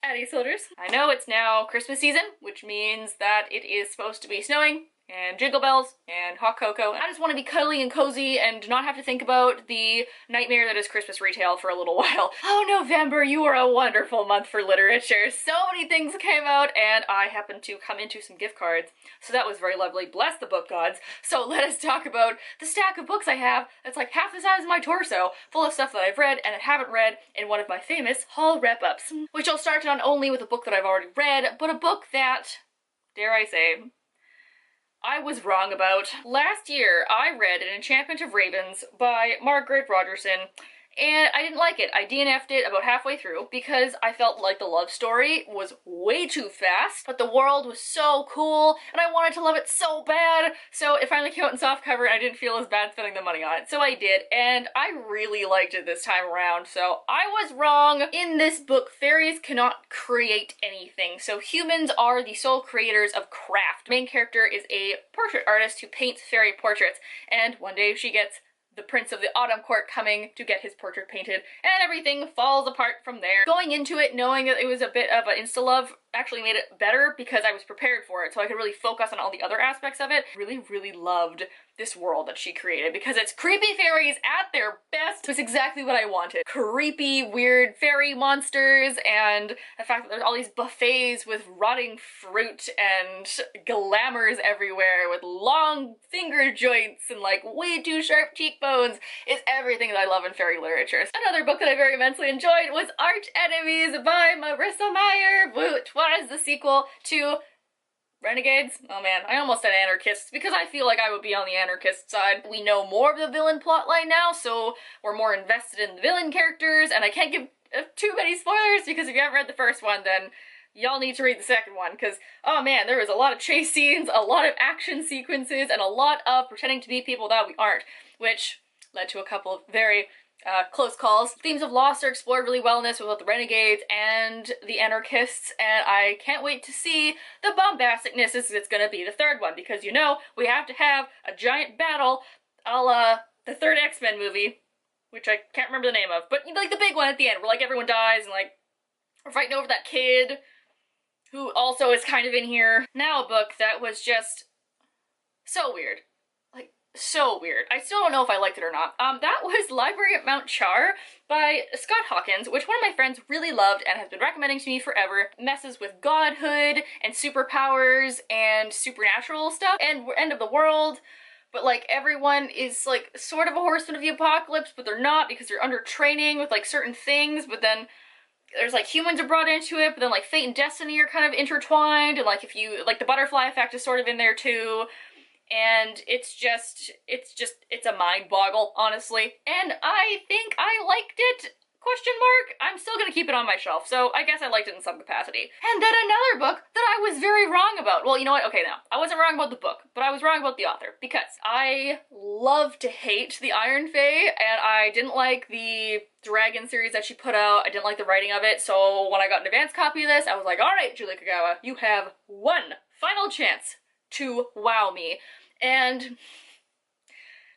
Howdy soldiers. I know it's now Christmas season, which means that it is supposed to be snowing and jingle bells and hot cocoa. I just want to be cuddly and cozy and not have to think about the nightmare that is Christmas retail for a little while. Oh, November, you are a wonderful month for literature. So many things came out and I happened to come into some gift cards. So that was very lovely. Bless the book gods. So let us talk about the stack of books I have that's like half the size of my torso, full of stuff that I've read and haven't read in one of my famous haul wrap-ups. Which I'll start not only with a book that I've already read, but a book that, dare I say, I was wrong about. Last year, I read An Enchantment of Ravens by Margaret Rogerson, and I didn't like it. I DNF'd it about halfway through because I felt like the love story was way too fast, but the world was so cool, and I wanted to love it so bad, so it finally came out in softcover and I didn't feel as bad spending the money on it. So I did, and I really liked it this time around, so I was wrong. In this book, fairies cannot create anything, so humans are the sole creators of craft. The main character is a portrait artist who paints fairy portraits, and one day she gets the Prince of the Autumn Court coming to get his portrait painted, and everything falls apart from there. Going into it knowing that it was a bit of an insta-love actually made it better because I was prepared for it, so I could really focus on all the other aspects of it. Really loved this world that she created because it's creepy fairies at their best. It was exactly what I wanted. Creepy, weird fairy monsters, and the fact that there's all these buffets with rotting fruit and glamours everywhere with long finger joints and like way too sharp cheekbones is everything that I love in fairy literature. Another book that I very immensely enjoyed was Archenemies by Marissa Meyer, which was the sequel to Renegades? Oh man, I almost said anarchists because I feel like I would be on the anarchist side. We know more of the villain plotline now, so we're more invested in the villain characters, and I can't give too many spoilers because if you haven't read the first one, then y'all need to read the second one because, oh man, there was a lot of chase scenes, a lot of action sequences, and a lot of pretending to be people that we aren't, which led to a couple of very close calls. Themes of loss are explored really well in this with both the renegades and the anarchists, and I can't wait to see the bombasticness as it's gonna be the third one, because you know we have to have a giant battle a la the third X-Men movie, which I can't remember the name of, but like the big one at the end where like everyone dies and like we're fighting over that kid who also is kind of in here. Now a book that was just so weird. So weird. I still don't know if I liked it or not. That was Library at Mount Char by Scott Hawkins, which one of my friends really loved and has been recommending to me forever. Messes with godhood and superpowers and supernatural stuff and end of the world, but like everyone is like sort of a horseman of the apocalypse, but they're not because they're under training with like certain things, but then there's like humans are brought into it, but then like fate and destiny are kind of intertwined, and like if you, like the butterfly effect is sort of in there too. And it's a mind boggle, honestly. And I think I liked it, question mark. I'm still gonna keep it on my shelf, so I guess I liked it in some capacity. And then another book that I was very wrong about. Well, you know what? Okay, no. I wasn't wrong about the book, but I was wrong about the author, because I love to hate the Iron Fae, and I didn't like the Dragon series that she put out. I didn't like the writing of it, so when I got an advance copy of this, I was like, alright, Julie Kagawa, you have one final chance to wow me. And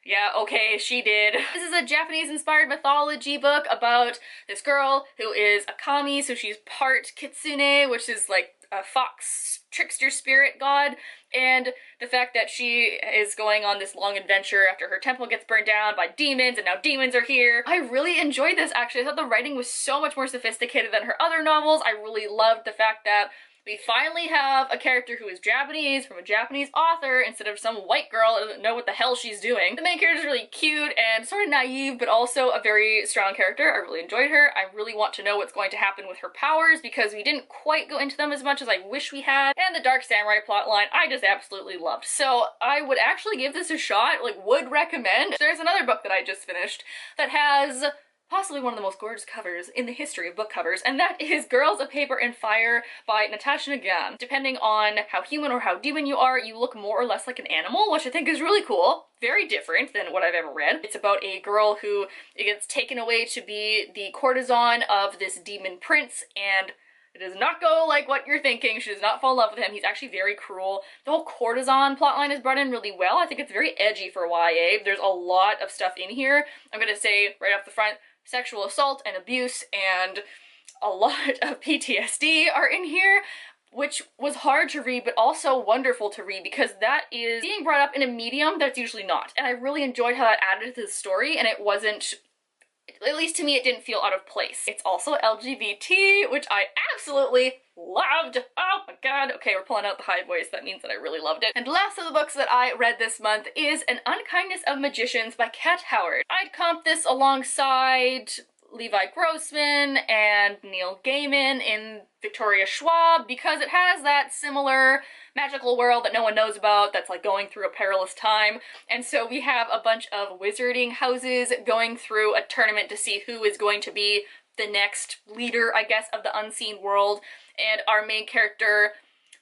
yeah, okay, she did. This is a Japanese-inspired mythology book about this girl who is a kami, so she's part Kitsune, which is like a fox trickster spirit god, and the fact that she is going on this long adventure after her temple gets burned down by demons, and now demons are here. I really enjoyed this, actually. I thought the writing was so much more sophisticated than her other novels. I really loved the fact that we finally have a character who is Japanese from a Japanese author instead of some white girl who doesn't know what the hell she's doing. The main character is really cute and sort of naive, but also a very strong character. I really enjoyed her. I really want to know what's going to happen with her powers because we didn't quite go into them as much as I wish we had. And the Dark Samurai plotline, I just absolutely loved. So I would actually give this a shot, like would recommend. There's another book that I just finished that has possibly one of the most gorgeous covers in the history of book covers, and that is Girls of Paper and Fire by Natasha Nagan. Depending on how human or how demon you are, you look more or less like an animal, which I think is really cool. Very different than what I've ever read. It's about a girl who gets taken away to be the courtesan of this demon prince, and it does not go like what you're thinking. She does not fall in love with him. He's actually very cruel. The whole courtesan plotline is brought in really well. I think it's very edgy for YA. There's a lot of stuff in here. I'm gonna say right off the front, sexual assault and abuse and A lot of PTSD are in here, which was hard to read, but also wonderful to read because that is being brought up in a medium that's usually not. And I really enjoyed how that added to the story, and it wasn't, at least to me, it didn't feel out of place. It's also LGBT, which I absolutely loved. Oh my god. Okay, we're pulling out the high voice. That means that I really loved it. And last of the books that I read this month is An Unkindness of Magicians by Kat Howard. I'd comped this alongside Levi Grossman and Neil Gaiman in Victoria Schwab because it has that similar magical world that no one knows about that's like going through a perilous time. And so we have a bunch of wizarding houses going through a tournament to see who is going to be the next leader, I guess, of the unseen world. And our main character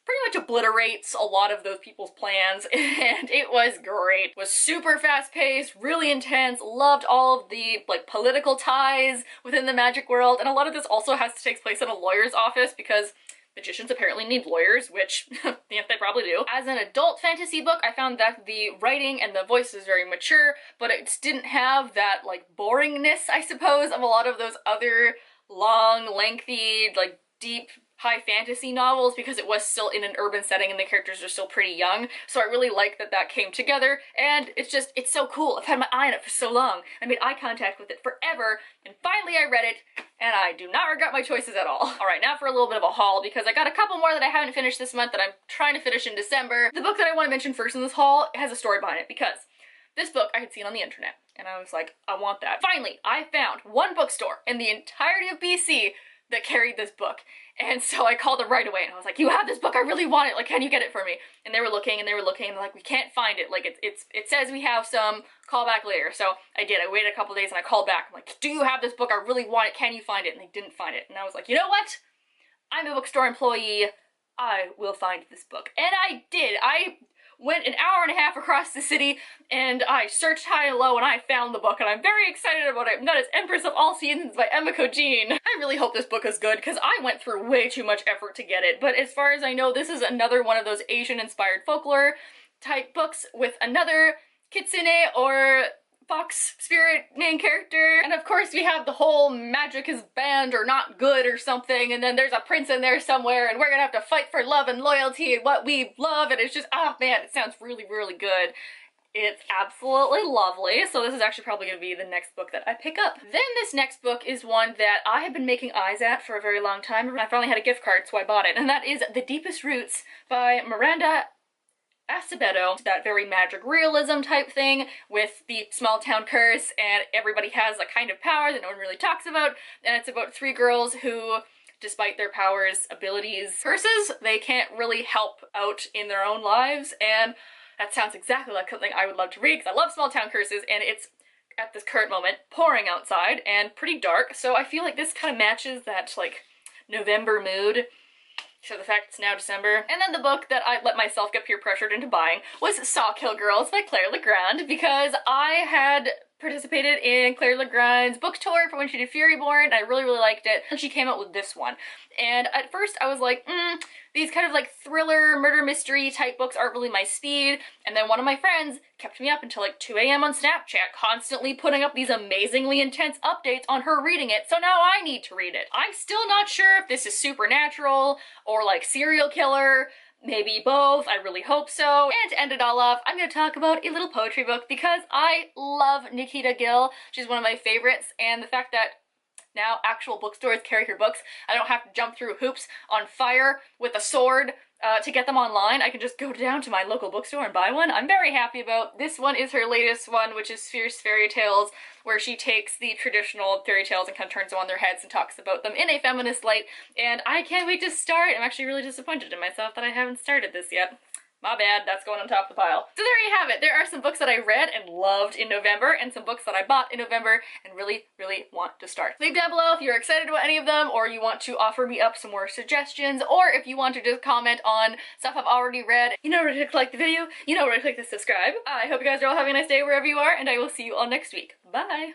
pretty much obliterates a lot of those people's plans, and it was great. It was super fast-paced, really intense, loved all of the, like, political ties within the magic world, and a lot of this also has to take place in a lawyer's office because magicians apparently need lawyers, which, yeah, they probably do. As an adult fantasy book, I found that the writing and the voice is very mature, but it didn't have that, like, boringness, I suppose, of a lot of those other long, lengthy, like, deep high fantasy novels because it was still in an urban setting and the characters are still pretty young. So I really like that that came together, and it's so cool. I've had my eye on it for so long. I made eye contact with it forever, and finally I read it, and I do not regret my choices at all. Alright, now for a little bit of a haul, because I got a couple more that I haven't finished this month that I'm trying to finish in December. The book that I want to mention first in this haul has a story behind it, because this book I had seen on the internet, and I was like, I want that. Finally, I found one bookstore in the entirety of BC that carried this book. And so I called them right away and I was like, you have this book, I really want it, like, can you get it for me? And they were looking and they were looking and they're like, we can't find it, like, it says we have some, call back later. So I did, I waited a couple days and I called back. I'm like, do you have this book, I really want it, can you find it? And they didn't find it. And I was like, you know what? I'm a bookstore employee, I will find this book. And I did. I went an hour and a half across the city and I searched high and low and I found the book and I'm very excited about it. And that is Empress of All Seasons by Emma Jean. I really hope this book is good because I went through way too much effort to get it, but as far as I know, this is another one of those Asian-inspired folklore type books with another Kitsune or fox spirit main character, and of course we have the whole magic is banned or not good or something, and then there's a prince in there somewhere and we're gonna have to fight for love and loyalty and what we love, and it's just, oh man, it sounds really, really good. It's absolutely lovely, so this is actually probably going to be the next book that I pick up. Then this next book is one that I have been making eyes at for a very long time, and I finally had a gift card so I bought it, and that is The Deepest Roots by Miranda Acevedo. That very magic realism type thing with the small town curse, and everybody has a kind of power that no one really talks about, and it's about three girls who, despite their powers, abilities, curses, they can't really help out in their own lives, and that sounds exactly like something I would love to read because I love small town curses, and it's, at this current moment, pouring outside and pretty dark, so I feel like this kind of matches that, like, November mood. So the fact it's now December. And then the book that I let myself get peer pressured into buying was Sawkill Girls by Claire Legrand, because I had participated in Claire Legrand's book tour for when she did Furyborn, and I really, really liked it. And she came out with this one. And at first I was like, these kind of like thriller, murder mystery type books aren't really my speed. And then one of my friends kept me up until like 2 AM on Snapchat, constantly putting up these amazingly intense updates on her reading it, so now I need to read it. I'm still not sure if this is supernatural or like serial killer, maybe both, I really hope so. And to end it all off, I'm going to talk about a little poetry book because I love Nikita Gill. She's one of my favorites, and the fact that now actual bookstores carry her books, I don't have to jump through hoops on fire with a sword to get them online. I can just go down to my local bookstore and buy one. I'm very happy about. This one is her latest one, which is Fierce Fairy Tales, where she takes the traditional fairy tales and kind of turns them on their heads and talks about them in a feminist light, and I can't wait to start. I'm actually really disappointed in myself that I haven't started this yet. My bad, that's going on top of the pile. So there you have it. There are some books that I read and loved in November, and some books that I bought in November and really, really want to start. Leave down below if you're excited about any of them, or you want to offer me up some more suggestions, or if you want to just comment on stuff I've already read. You know where to like the video, you know where to click the subscribe. I hope you guys are all having a nice day wherever you are, and I will see you all next week. Bye!